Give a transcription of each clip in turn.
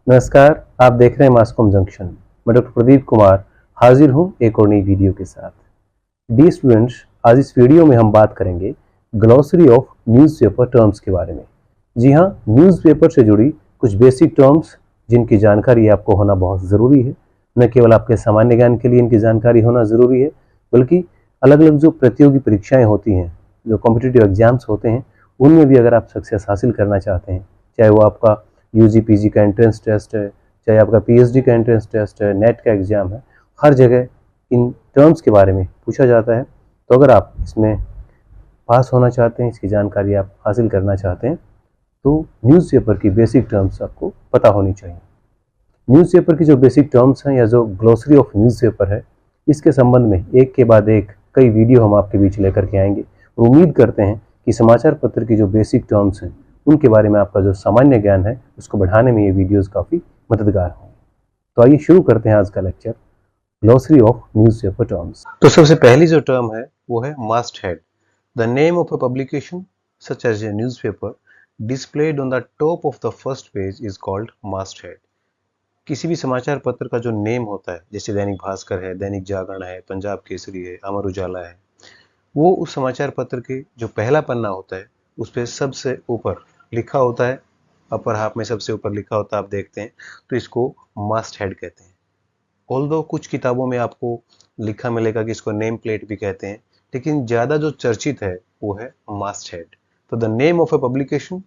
नमस्कार, आप देख रहे हैं मास्कॉम जंक्शन। मैं डॉक्टर प्रदीप कुमार हाजिर हूं एक और नई वीडियो के साथ। डी स्टूडेंट्स, आज इस वीडियो में हम बात करेंगे ग्लॉसरी ऑफ न्यूज़पेपर टर्म्स के बारे में। जी हाँ, न्यूज़पेपर से जुड़ी कुछ बेसिक टर्म्स जिनकी जानकारी आपको होना बहुत ज़रूरी है। न केवल आपके सामान्य ज्ञान के लिए इनकी जानकारी होना ज़रूरी है, बल्कि अलग अलग जो प्रतियोगी परीक्षाएँ होती हैं, जो कॉम्पिटिटिव एग्जाम्स होते हैं, उनमें भी अगर आप सक्सेस हासिल करना चाहते हैं, चाहे वो आपका यूजी पीजी का एंट्रेंस टेस्ट है, चाहे आपका पीएचडी का एंट्रेंस टेस्ट है, नेट का एग्जाम है, हर जगह इन टर्म्स के बारे में पूछा जाता है। तो अगर आप इसमें पास होना चाहते हैं, इसकी जानकारी आप हासिल करना चाहते हैं, तो न्यूज़पेपर की बेसिक टर्म्स आपको पता होनी चाहिए। न्यूज़पेपर की जो बेसिक टर्म्स हैं या जो ग्लोसरी ऑफ न्यूज़पेपर है, इसके संबंध में एक के बाद एक कई वीडियो हम आपके बीच लेकर के आएंगे और उम्मीद करते हैं कि समाचार पत्र की जो बेसिक टर्म्स हैं उनके बारे में आपका जो सामान्य ज्ञान है उसको बढ़ाने में ये वीडियोस काफ़ी मददगार होंगे। तो आइए शुरू करते हैं आज का lecture, glossary of newspaper terms. तो सबसे पहली जो टर्म है वो है masthead. The name of a publication such as a newspaper displayed on the top of the first page is called masthead। किसी भी समाचार पत्र का जो नेम होता है, जैसे दैनिक भास्कर है, दैनिक जागरण है, पंजाब केसरी है, अमर उजाला है, वो उस समाचार पत्र के जो पहला पन्ना होता है उस पर सबसे ऊपर लिखा होता है, अपर हाफ में सबसे ऊपर लिखा होता है, आप देखते हैं, तो इसको मास्ट हेड कहते हैं। ऑल्दो कुछ किताबों में आपको लिखा मिलेगा कि इसको नेम प्लेट भी कहते हैं, लेकिन ज़्यादा जो चर्चित है वो है मास्ट हेड। तो the name of a publication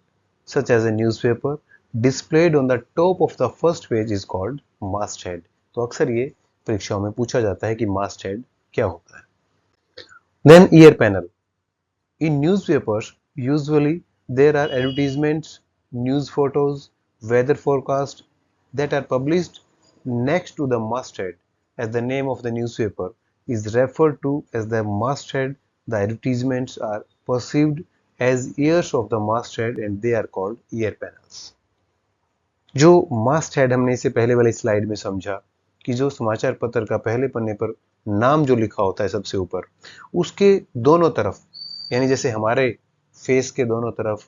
such as a newspaper displayed on the top of the first page is called masthead। तो अक्सर ये परीक्षाओं में पूछा जाता है कि masthead क्या होता है। Then ear panel। In newspapers, usually there are advertisements, news photos, weather forecast that are published next to the masthead. As the name of the newspaper is referred to as the masthead, the advertisements are perceived as ears of the masthead and they are called ear panels। जो मास्ट head हमने इसे पहले वाली slide में समझा कि जो समाचार पत्र का पहले पन्ने पर नाम जो लिखा होता है सबसे ऊपर, उसके दोनों तरफ, यानी जैसे हमारे फेस के दोनों तरफ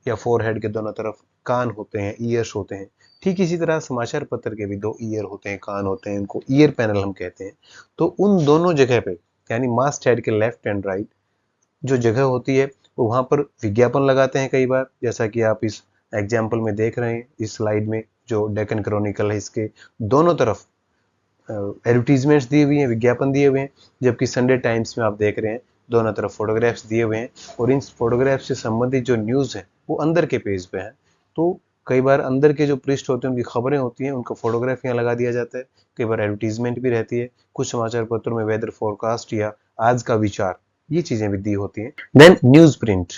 या फोरहेड के दोनों तरफ कान होते हैं, ईयर्स होते हैं, ठीक इसी तरह समाचार पत्र के भी दो ईयर होते हैं, कान होते हैं, इनको ईयर पैनल हम कहते हैं। तो उन दोनों जगह पे, यानी मास्ट हेड के लेफ्ट एंड राइट जो जगह होती है, वो वहां पर विज्ञापन लगाते हैं कई बार, जैसा कि आप इस एग्जाम्पल में देख रहे हैं। इस स्लाइड में जो डेक्कन क्रॉनिकल है, इसके दोनों तरफ एडवर्टीजमेंट्स दिए हुए हैं, विज्ञापन दिए हुए हैं, जबकि संडे टाइम्स में आप देख रहे हैं दोनों तरफ फोटोग्राफ्स दिए हुए हैं और इन फोटोग्राफ्स से संबंधित जो न्यूज़ है वो अंदर के पेज पे है। तो कई बार अंदर के जो पृष्ठ होते हैं, उनकी खबरें होती हैं, उनका फोटोग्राफ यहाँ लगा दिया जाता है। कई बार एडवर्टीजमेंट भी रहती है, कुछ समाचार पत्रों में वेदर फोरकास्ट या आज का विचार, ये चीजें भी दी होती हैं। देन न्यूज प्रिंट,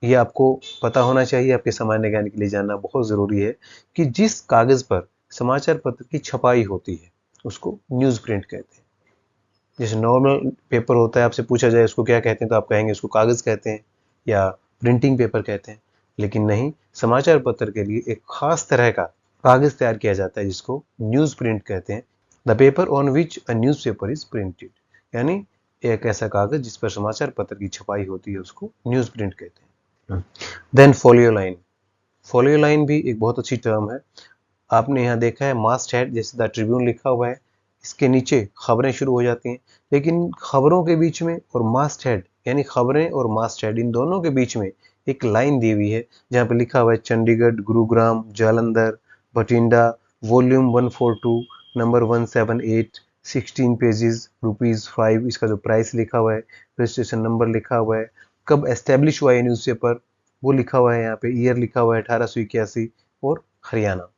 ये आपको पता होना चाहिए, आपके सामान्य ज्ञान के लिए जानना बहुत जरूरी है कि जिस कागज पर समाचार पत्र की छपाई होती है उसको न्यूज प्रिंट कहते हैं। जैसे नॉर्मल पेपर होता है, आपसे पूछा जाए उसको क्या कहते हैं तो आप कहेंगे उसको कागज कहते हैं या प्रिंटिंग पेपर कहते हैं, लेकिन नहीं, समाचार पत्र के लिए एक खास तरह का कागज तैयार किया जाता है जिसको न्यूज प्रिंट कहते हैं। The paper on which a news paper is printed, यानी एक ऐसा कागज जिस पर समाचार पत्र की छपाई होती है उसको न्यूज प्रिंट कहते हैं। Then folio line. Folio line भी एक बहुत अच्छी टर्म है। आपने यहाँ देखा है मास्ट हेड, जैसे द ट्रिब्यून लिखा हुआ है, इसके नीचे खबरें शुरू हो जाती हैं, लेकिन खबरों के बीच में और मास्ट हेड, यानी खबरें और मास्ट हेड, इन दोनों के बीच में एक लाइन दी हुई है जहाँ पे लिखा हुआ है Chandigarh, Gurugram, Jalandhar, Bathinda, volume 142, number 178, 16 pages, ₹5। इसका जो प्राइस लिखा हुआ है, रजिस्ट्रेशन नंबर लिखा हुआ है, कब एस्टेब्लिश हुआ है न्यूज़पेपर वो लिखा हुआ है, यहाँ पे ईयर लिखा हुआ है 1881 और हरियाणा।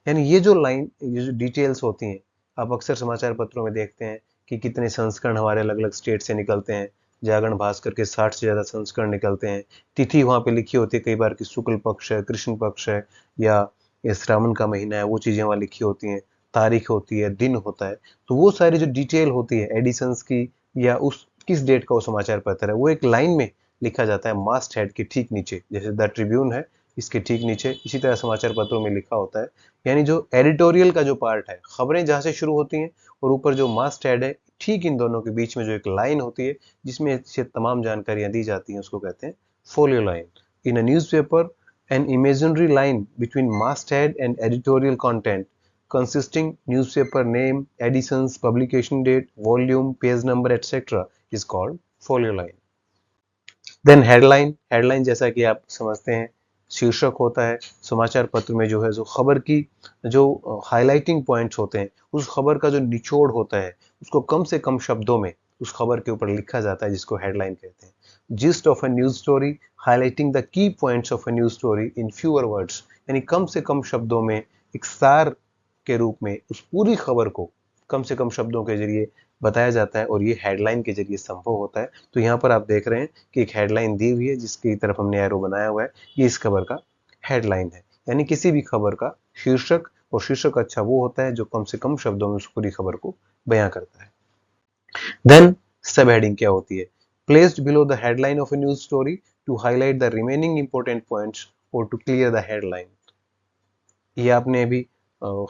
यानी ये जो लाइन, ये जो डिटेल्स होती हैं, आप अक्सर समाचार पत्रों में देखते हैं कि कितने संस्करण हमारे अलग अलग स्टेट से निकलते हैं। जागरण भास्कर के 60 से ज़्यादा संस्करण निकलते हैं। तिथि वहाँ पे लिखी होती है कई बार कि शुक्ल पक्ष है, कृष्ण पक्ष है, या ये श्रावण का महीना है, वो चीज़ें वहाँ लिखी होती हैं, तारीख होती है, दिन होता है। तो वो सारी जो डिटेल होती है एडिशंस की या उस किस डेट का वो समाचार पत्र है, वो एक लाइन में लिखा जाता है मास्ट हेड के ठीक नीचे। जैसे द ट्रिब्यून है, इसके ठीक नीचे इसी तरह समाचार पत्रों में लिखा होता है। यानी जो एडिटोरियल का जो पार्ट है, खबरें जहां से शुरू होती हैं और ऊपर जो मास्ट हेड है, ठीक इन दोनों के बीच में जो एक लाइन होती है जिसमें से तमाम जानकारियां दी जाती हैं, उसको कहते हैं folio line. In a newspaper An imaginary line between masthead and editorial content consisting newspaper name, editions, publication date, volume, page number, etc. is called folio line. Then headline जैसा कि आप समझते हैं शीर्षक होता है समाचार पत्र में, जो है जो खबर की जो हाईलाइटिंग पॉइंट्स होते हैं, उस खबर का जो निचोड़ होता है उसको कम से कम शब्दों में उस खबर के ऊपर लिखा जाता है, जिसको हेडलाइन कहते हैं. Gist of a news story highlighting the key points of a news story in fewer words, यानी कम से कम शब्दों में एक सार के रूप में उस पूरी खबर को कम से कम शब्दों के जरिए बताया जाता है, और ये हेडलाइन के जरिए संभव होता है. तो यहाँ पर आप देख रहे हैं कि एक हेडलाइन दी हुई है जिसकी तरफ हमने एरो बनाया हुआ है, ये इस खबर का हेडलाइन है. यानी किसी भी खबर का शीर्षक, और शीर्षक अच्छा वो होता है जो कम से कम शब्दों में उस पूरी खबर को बयां करता है. देन सब हेडिंग क्या होती है? Placed below the headline of a news story to highlight the remaining important points और टू क्लियर द हेडलाइन. ये आपने अभी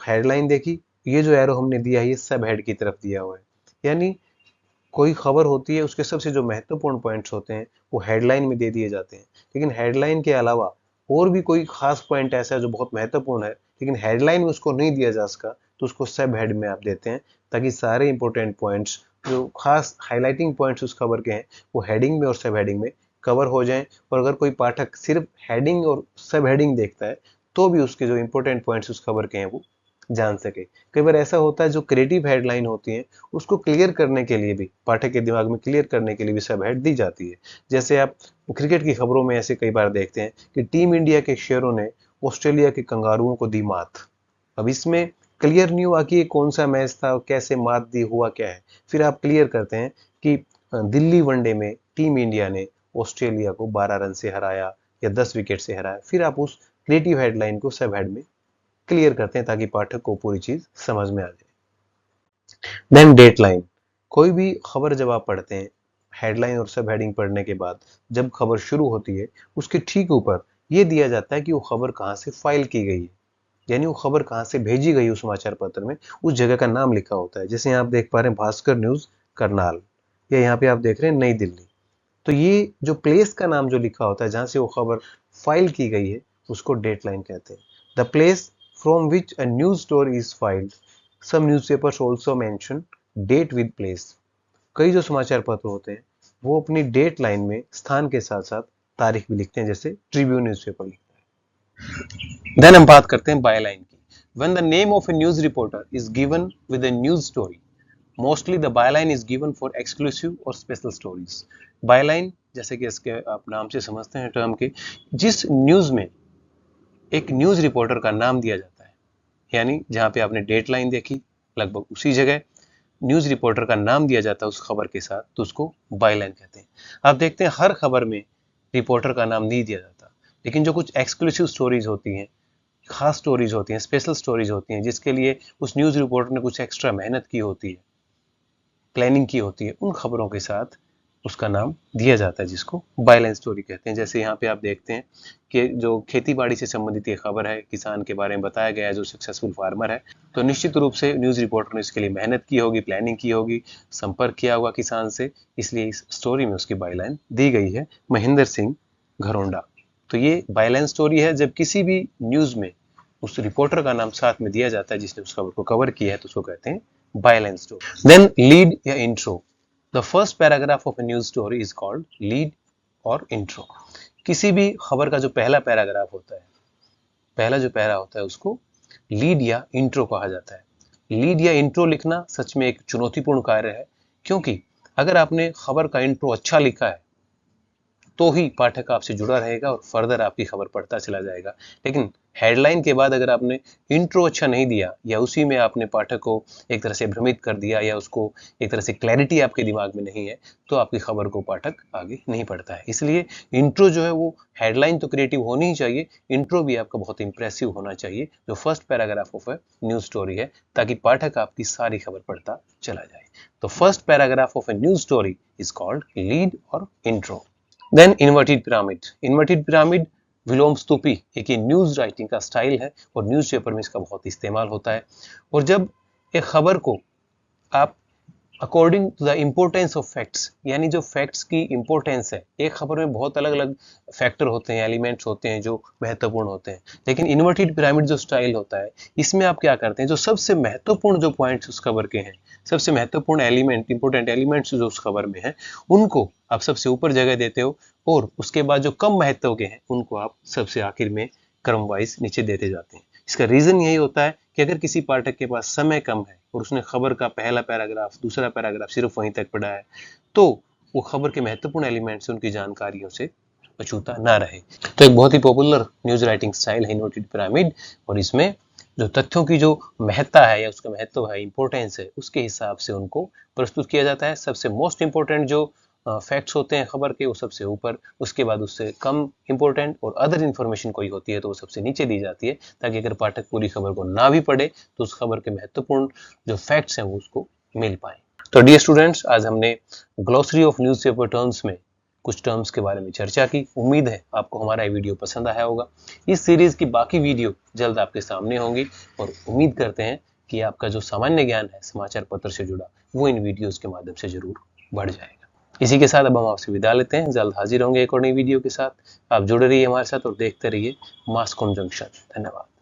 हेडलाइन देखी, ये जो एरो हमने दिया है ये सब हेड की तरफ दिया हुआ है. यानी कोई खबर होती है उसके सबसे जो महत्वपूर्ण पॉइंट्स होते हैं वो हेडलाइन में दे दिए जाते हैं, लेकिन हेडलाइन के अलावा और भी कोई खास पॉइंट ऐसा है जो बहुत महत्वपूर्ण है लेकिन हेडलाइन में उसको नहीं दिया जा सका, तो उसको सब हेड में आप देते हैं, ताकि सारे इंपॉर्टेंट पॉइंट्स जो खास हाईलाइटिंग पॉइंट्स उस खबर के हैं वो हेडिंग में और सब हेडिंग में कवर हो जाएं. और अगर कोई पाठक सिर्फ हेडिंग और सब हेडिंग देखता है तो भी उसके जो इंपॉर्टेंट पॉइंट्स उस खबर के हैं वो जान सके. कई बार ऐसा होता है जो क्रिएटिव हेडलाइन होती है उसको क्लियर करने के लिए भी, पाठक के दिमाग में क्लियर करने के लिए भी सब हेड दी जाती है. जैसे आप क्रिकेट की खबरों में ऐसे कई बार देखते हैं कि टीम इंडिया के शेयरों ने ऑस्ट्रेलिया के कंगारुओं को दी मात. अब इसमें क्लियर नहीं हुआ कि ये कौन सा मैच था और कैसे मात दी, हुआ क्या है. फिर आप क्लियर करते हैं कि दिल्ली वनडे में टीम इंडिया ने ऑस्ट्रेलिया को 12 रन से हराया या 10 विकेट से हराया. फिर आप उस क्रिएटिव हेडलाइन को सब हेड में क्लियर करते हैं ताकि पाठक को पूरी चीज समझ में आ जाए. Then dateline. कोई भी खबर जब आप पढ़ते हैं हेडलाइन और सब हेडिंग पढ़ने के बाद जब खबर शुरू होती है उसके ठीक ऊपर ये दिया जाता है कि वो खबर कहाँ से फाइल की गई है, यानी वो खबर कहाँ से भेजी गई उस समाचार पत्र में, उस जगह का नाम लिखा होता है. जैसे यहाँ आप देख पा रहे हैं भास्कर न्यूज करनाल, या यहाँ पे आप देख रहे हैं नई दिल्ली. तो ये जो प्लेस का नाम जो लिखा होता है जहां से वो खबर फाइल की गई है उसको डेट लाइन कहते हैं. The place from which a news story is filed. Some newspapers also mention date with place. कई जो समाचार पत्र होते हैं वो अपनी डेट लाइन में स्थान के साथ साथ तारीख भी लिखते हैं, जैसे ट्रिब्यून न्यूज़पेपर लिखता है. देन हम बात करते हैं बायलाइन की. When the name of a news reporter is given with A news story, mostly the byline is given for exclusive और स्पेशल स्टोरीज. बायलाइन जैसे कि इसके आप नाम से समझते हैं टर्म के, जिस न्यूज में एक न्यूज रिपोर्टर का नाम दिया जाता है, यानी जहां पे आपने डेट लाइन देखी लगभग उसी जगह न्यूज रिपोर्टर का नाम दिया जाता है उस खबर के साथ, तो उसको बायलाइन कहते हैं. आप देखते हैं हर खबर में रिपोर्टर का नाम नहीं दिया जाता, लेकिन जो कुछ एक्सक्लूसिव स्टोरीज होती हैं, खास स्टोरीज होती हैं, स्पेशल स्टोरीज होती हैं, जिसके लिए उस न्यूज रिपोर्टर ने कुछ एक्स्ट्रा मेहनत की होती है, प्लानिंग की होती है, उन खबरों के साथ उसका नाम दिया जाता है, जिसको बायलाइन स्टोरी कहते हैं. जैसे यहाँ पे आप देखते हैं कि जो खेती बाड़ी से संबंधित ये खबर है, किसान के बारे में बताया गया है जो सक्सेसफुल फार्मर है, तो निश्चित रूप से न्यूज रिपोर्टर ने इसके लिए मेहनत की होगी, प्लानिंग की होगी, संपर्क किया होगा किसान से, इसलिए इस स्टोरी में उसकी बायलाइन दी गई है महेंद्र सिंह घरोंडा. तो ये बायलाइन स्टोरी है जब किसी भी न्यूज में उस रिपोर्टर का नाम साथ में दिया जाता है जिसने उस खबर को कवर किया है, तो उसको कहते हैं बायलाइन स्टोरी. देन लीड या intro. The first paragraph of a news story is called lead और इंट्रो. किसी भी खबर का जो पहला पैराग्राफ होता है, पहला जो पैरा होता है, उसको लीड या इंट्रो कहा जाता है. लीड या इंट्रो लिखना सच में एक चुनौतीपूर्ण कार्य है, क्योंकि अगर आपने खबर का इंट्रो अच्छा लिखा है तो ही पाठक आपसे जुड़ा रहेगा और फर्दर आपकी खबर पढ़ता चला जाएगा. लेकिन हेडलाइन के बाद अगर आपने इंट्रो अच्छा नहीं दिया, या उसी में आपने पाठक को एक तरह से भ्रमित कर दिया, या उसको एक तरह से क्लैरिटी आपके दिमाग में नहीं है, तो आपकी खबर को पाठक आगे नहीं पढ़ता है. इसलिए इंट्रो जो है वो, हेडलाइन तो क्रिएटिव होनी ही चाहिए, इंट्रो भी आपका बहुत इंप्रेसिव होना चाहिए जो first paragraph of a news story है, ताकि पाठक आपकी सारी खबर पढ़ता चला जाए. तो first paragraph of a news story is called lead और intro. Then inverted pyramid. Inverted pyramid विलोम स्तूपी एक न्यूज राइटिंग का स्टाइल है और न्यूज़पेपर में इसका बहुत इस्तेमाल होता है. और जब एक खबर को आप according to the importance of facts, यानी जो फैक्ट्स की इम्पोर्टेंस है, एक खबर में बहुत अलग अलग फैक्टर होते हैं, एलिमेंट्स होते हैं जो महत्वपूर्ण होते हैं, लेकिन इन्वर्टेड पिरामिड जो स्टाइल होता है इसमें आप क्या करते हैं, जो सबसे महत्वपूर्ण जो पॉइंट्स उस खबर के हैं, सबसे महत्वपूर्ण एलिमेंट, इंपॉर्टेंट एलिमेंट्स जो उस खबर में है, उनको आप सबसे ऊपर जगह देते हो, और उसके बाद जो कम महत्व के हैं उनको आप सबसे आखिर में क्रम वाइज नीचे देते जाते हैं। इसका रीजन यही होता है कि अगर किसी पाठक के पास समय कम है और उसने खबर का पहला पैराग्राफ, दूसरा पैराग्राफ सिर्फ वहीं तक पढ़ा है, तो वो खबर के महत्वपूर्ण एलिमेंट से, उनकी जानकारियों से अछूता ना रहे। तो एक बहुत ही पॉपुलर न्यूज राइटिंग स्टाइल है इन्वर्टेड पिरामिड, और इसमें जो तथ्यों की जो महत्ता है या उसका महत्व है, इंपॉर्टेंस है, उसके हिसाब से उनको प्रस्तुत किया जाता है। सबसे मोस्ट इंपॉर्टेंट जो फैक्ट्स होते हैं खबर के, वो सबसे ऊपर, उसके बाद उससे कम इंपॉर्टेंट, और अदर इन्फॉर्मेशन कोई होती है तो वो सबसे नीचे दी जाती है, ताकि अगर पाठक पूरी खबर को ना भी पढ़े तो उस खबर के महत्वपूर्ण जो फैक्ट्स हैं वो उसको मिल पाए। तो डियर स्टूडेंट्स, आज हमने ग्लोसरी ऑफ न्यूज़पेपर टर्म्स में कुछ टर्म्स के बारे में चर्चा की। उम्मीद है आपको हमारा ये वीडियो पसंद आया होगा। इस सीरीज की बाकी वीडियो जल्द आपके सामने होंगी, और उम्मीद करते हैं कि आपका जो सामान्य ज्ञान है समाचार पत्र से जुड़ा, वो इन वीडियोस के माध्यम से जरूर बढ़ जाएगा। इसी के साथ अब हम आपसे विदा लेते हैं। जल्द हाजिर होंगे एक और नई वीडियो के साथ। आप जुड़े रहिए हमारे साथ और देखते रहिए मास कॉम जंक्शन। धन्यवाद।